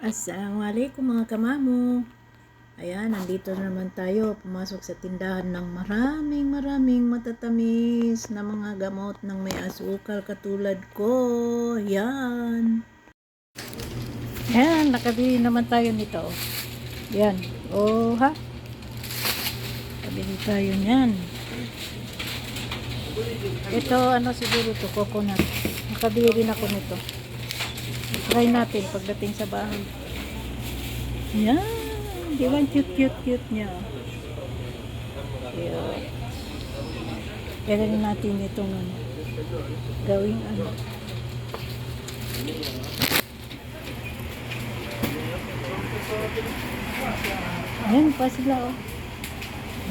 Assalamualaikum mga kamamo. Ayan, nandito na naman tayo. Pumasok sa tindahan ng maraming matatamis na mga gamot ng may asukal katulad ko. Yan. Yan, nakabili naman tayo nito. Yan. Oh, ha? Nakabili tayo niyan. Ito, ano siguro to, coconut. Nakabili din ako nito. Try natin pagdating sa bahay. Yan. Di ba cute niya? Cute. Kailan natin itong gawing ano. Ayan pa sila oh.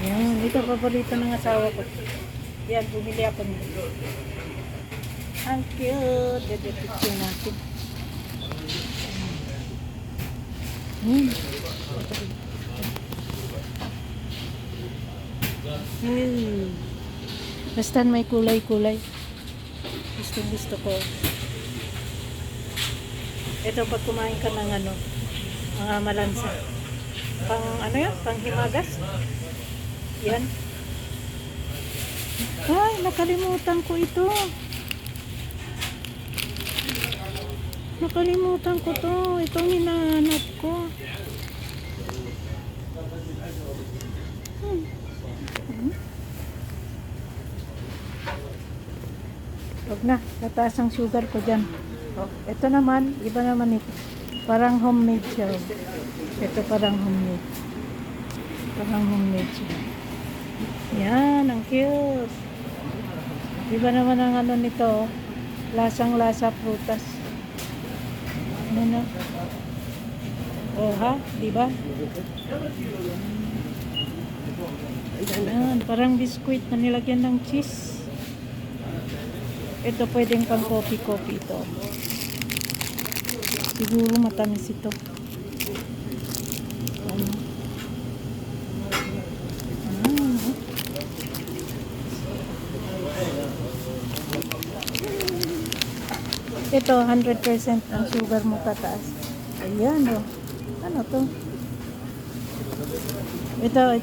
Yan. Ito paborito ng asawa ko. Yan. Bumili ako nito. Ang cute. Dedepicture natin. Hey. Basta may kulay-kulay. Gusto ko. Ito pag kumain ka ng ano, mga malansa. Pang ano yan? Pang himagas? Yan. Ay, nakalimutan ko ito. Nakalimutan ko to. Itong hinahanap ko. Huwag na. Tataas ang sugar ko dyan. Oh, ito naman. Iba naman ito. Parang homemade siya. Ito parang homemade. Parang homemade siya. Yan. Ang cute. Iba naman ang ano nito. Lasang-lasa prutas. Ano? Oh ha, di ba? Ayan, parang biskuit na nilagyan ng cheese. Ito pwedeng pang coffee ito. Siguro matamis ito. Ano? Ito, 100% ang sugar mo tataas. Ayan, oh. Ano to? Ito.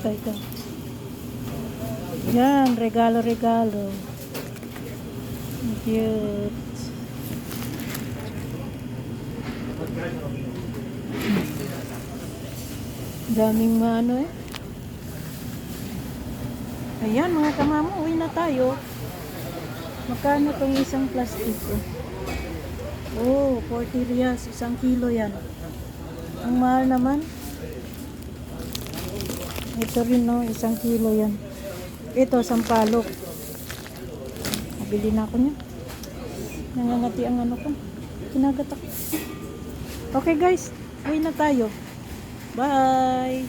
Yan, regalo. Cute. Daming maano eh. Ayan, mga kamamo, uwi na tayo. Magkano tong isang plastic oh? Oh, 40 riyals, 1 kilo yan. Ang mahal naman. Ito rin no, 1 kilo yan. Ito, sampalok. Nabili na ako niya. Nangangati ang ano ko. Kinagat ako. Okay guys, uwi na tayo. Bye!